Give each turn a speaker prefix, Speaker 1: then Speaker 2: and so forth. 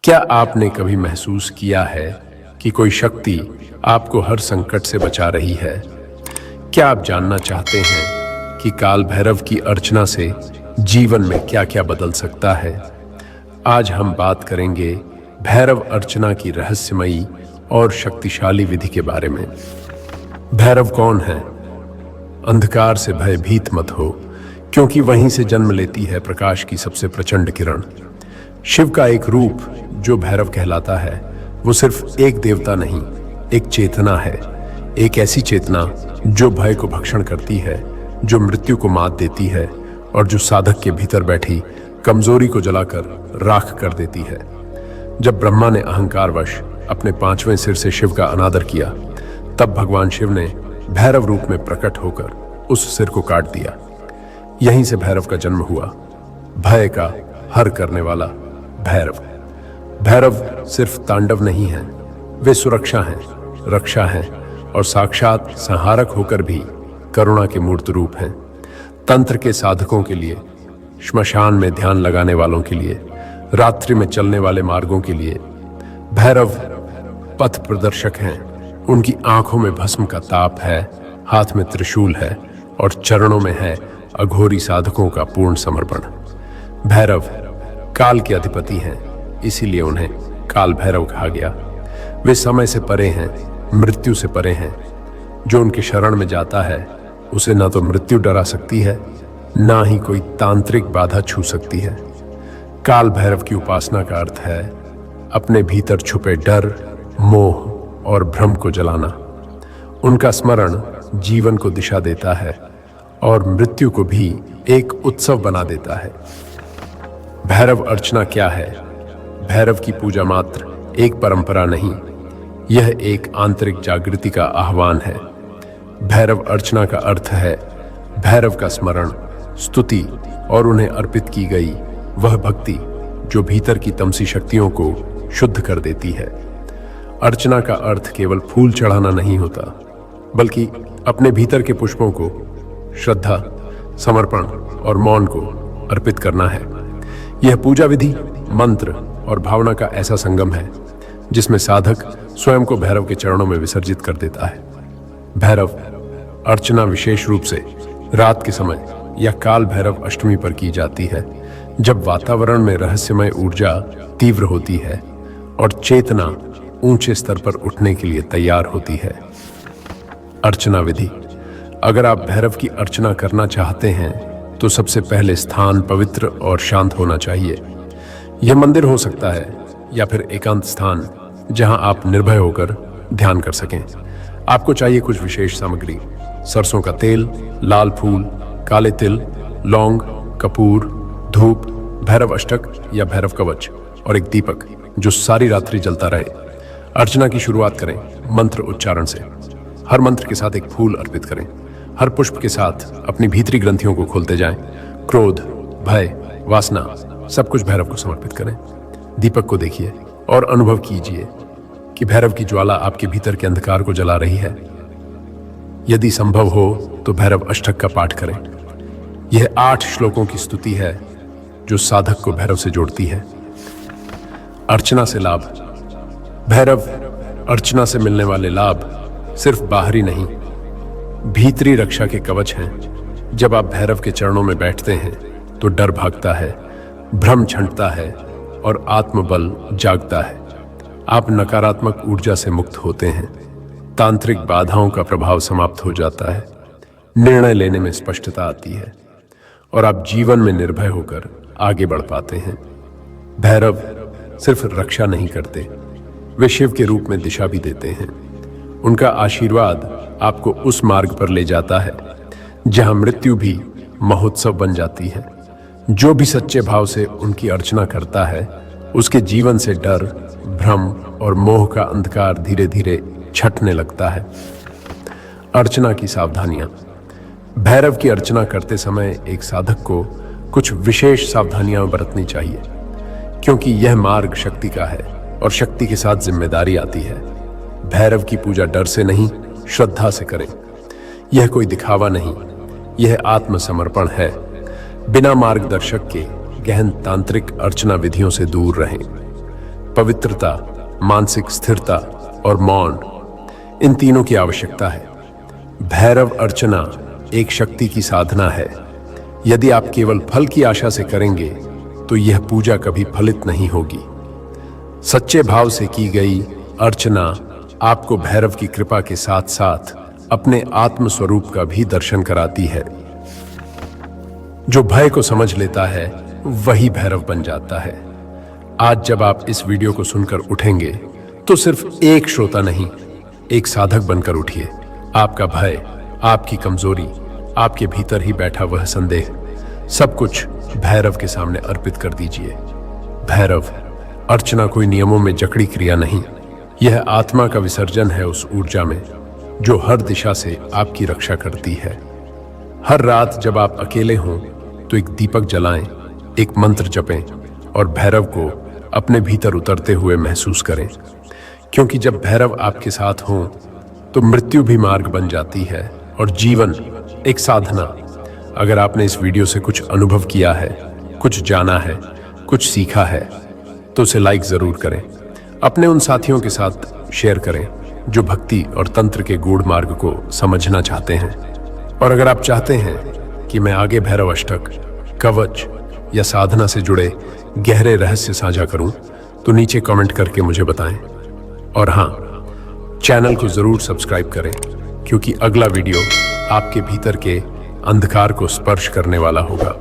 Speaker 1: क्या आपने कभी महसूस किया है कि कोई शक्ति आपको हर संकट से बचा रही है? क्या आप जानना चाहते हैं कि काल भैरव की अर्चना से जीवन में क्या-क्या बदल सकता है? आज हम बात करेंगे भैरव अर्चना की रहस्यमयी और शक्तिशाली विधि के बारे में। भैरव कौन है? अंधकार से भयभीत मत हो, क्योंकि वहीं से जन्म लेती है प्रकाश की सबसे प्रचंड किरण। शिव का एक रूप जो भैरव कहलाता है, वो सिर्फ एक देवता नहीं, एक चेतना है। एक ऐसी चेतना जो भय को भक्षण करती है, जो मृत्यु को मात देती है और जो साधक के भीतर बैठी कमजोरी को जलाकर राख कर देती है। जब ब्रह्मा ने अहंकारवश अपने 5वें सिर से शिव का अनादर किया, तब भगवान शिव ने भैरव रूप में प्रकट होकर उस सिर को काट दिया। यहीं से भैरव का जन्म हुआ, भय का हर करने वाला भैरव। भैरव सिर्फ तांडव नहीं है, वे सुरक्षा हैं, रक्षा हैं और साक्षात संहारक होकर भी करुणा के मूर्त रूप हैं। तंत्र के साधकों के लिए, श्मशान में ध्यान लगाने वालों के लिए, रात्रि में चलने वाले मार्गों के लिए भैरव पथ प्रदर्शक हैं। उनकी आंखों में भस्म का ताप है, हाथ में त्रिशूल है और चरणों में है अघोरी साधकों का पूर्ण समर्पण। भैरव काल के अधिपति हैं, इसीलिए उन्हें काल भैरव कहा गया। वे समय से परे हैं, मृत्यु से परे हैं। जो उनके शरण में जाता है, उसे ना तो मृत्यु डरा सकती है, ना ही कोई तांत्रिक बाधा छू सकती है। काल भैरव की उपासना का अर्थ है अपने भीतर छुपे डर, मोह और भ्रम को जलाना। उनका स्मरण जीवन को दिशा देता है और मृत्यु को भी एक उत्सव बना देता है। भैरव अर्चना क्या है? भैरव की पूजा मात्र एक परंपरा नहीं, यह एक आंतरिक जागृति का आह्वान है। भैरव अर्चना का अर्थ है भैरव का स्मरण, स्तुति और उन्हें अर्पित की गई वह भक्ति जो भीतर की तमसी शक्तियों को शुद्ध कर देती है। अर्चना का अर्थ केवल फूल चढ़ाना नहीं होता, बल्कि अपने भीतर के पुष्पों को श्रद्धा, समर्पण और मौन को अर्पित करना है। यह पूजा विधि मंत्र और भावना का ऐसा संगम है जिसमें साधक स्वयं को भैरव के चरणों में विसर्जित कर देता है। भैरव अर्चना विशेष रूप से रात के समय या काल भैरव अष्टमी पर की जाती है, जब वातावरण में रहस्यमय ऊर्जा तीव्र होती है और चेतना ऊंचे स्तर पर उठने के लिए तैयार होती है। अर्चना विधि। अगर आप भैरव की अर्चना करना चाहते हैं तो सबसे पहले स्थान पवित्र और शांत होना चाहिए। यह मंदिर हो सकता है या फिर एकांत स्थान जहां आप निर्भय होकर ध्यान कर सकें। आपको चाहिए कुछ विशेष सामग्री: सरसों का तेल, लाल फूल, काले तिल, लौंग, कपूर, धूप, भैरव अष्टक या भैरव कवच और एक दीपक जो सारी रात्रि जलता रहे। अर्चना की शुरुआत करें मंत्र उच्चारण से। हर मंत्र के साथ एक फूल अर्पित करें। हर पुष्प के साथ अपनी भीतरी ग्रंथियों को खोलते जाएं। क्रोध, भय, वासना सब कुछ भैरव को समर्पित करें। दीपक को देखिए और अनुभव कीजिए कि भैरव की ज्वाला आपके भीतर के अंधकार को जला रही है। यदि संभव हो तो भैरव अष्टक का पाठ करें। यह 8 श्लोकों की स्तुति है जो साधक को भैरव से जोड़ती है। अर्चना से लाभ। भैरव अर्चना से मिलने वाले लाभ सिर्फ बाहरी नहीं, भीतरी रक्षा के कवच हैं। जब आप भैरव के चरणों में बैठते हैं तो डर भागता है, भ्रम छंटता है और आत्मबल जागता है। आप नकारात्मक ऊर्जा से मुक्त होते हैं, तांत्रिक बाधाओं का प्रभाव समाप्त हो जाता है, निर्णय लेने में स्पष्टता आती है और आप जीवन में निर्भय होकर आगे बढ़ पाते हैं। भैरव सिर्फ रक्षा नहीं करते, वे शिव के रूप में दिशा भी देते हैं। उनका आशीर्वाद आपको उस मार्ग पर ले जाता है जहां मृत्यु भी महोत्सव बन जाती है। जो भी सच्चे भाव से उनकी अर्चना करता है, उसके जीवन से डर, भ्रम और मोह का अंधकार धीरे धीरे छटने लगता है। अर्चना की सावधानियां। भैरव की अर्चना करते समय एक साधक को कुछ विशेष सावधानियां बरतनी चाहिए, क्योंकि यह मार्ग शक्ति का है और शक्ति के साथ जिम्मेदारी आती है। भैरव की पूजा डर से नहीं, श्रद्धा से करें। यह कोई दिखावा नहीं, यह आत्मसमर्पण है। बिना मार्गदर्शक के गहन तांत्रिक अर्चना विधियों से दूर रहें। पवित्रता, मानसिक स्थिरता और मौन, इन तीनों की आवश्यकता है। भैरव अर्चना एक शक्ति की साधना है। यदि आप केवल फल की आशा से करेंगे तो यह पूजा कभी फलित नहीं होगी। सच्चे भाव से की गई अर्चना आपको भैरव की कृपा के साथ साथ अपने आत्म स्वरूप का भी दर्शन कराती है। जो भय को समझ लेता है वही भैरव बन जाता है। आज जब आप इस वीडियो को सुनकर उठेंगे तो सिर्फ एक श्रोता नहीं, एक साधक बनकर उठिए। आपका भय, आपकी कमजोरी, आपके भीतर ही बैठा वह संदेह, सब कुछ भैरव के सामने अर्पित कर दीजिए। भैरव अर्चना कोई नियमों में जकड़ी क्रिया नहीं, यह आत्मा का विसर्जन है उस ऊर्जा में जो हर दिशा से आपकी रक्षा करती है। हर रात जब आप अकेले हों तो एक दीपक जलाएं, एक मंत्र जपें और भैरव को अपने भीतर उतरते हुए महसूस करें। क्योंकि जब भैरव आपके साथ हों तो मृत्यु भी मार्ग बन जाती है और जीवन एक साधना। अगर आपने इस वीडियो से कुछ अनुभव किया है, कुछ जाना है, कुछ सीखा है तो उसे लाइक जरूर करें। अपने उन साथियों के साथ शेयर करें जो भक्ति और तंत्र के गूढ़ मार्ग को समझना चाहते हैं। और अगर आप चाहते हैं कि मैं आगे भैरव अष्टक, कवच या साधना से जुड़े गहरे रहस्य साझा करूं तो नीचे कमेंट करके मुझे बताएं। और हां, चैनल को जरूर सब्सक्राइब करें क्योंकि अगला वीडियो आपके भीतर के अंधकार को स्पर्श करने वाला होगा।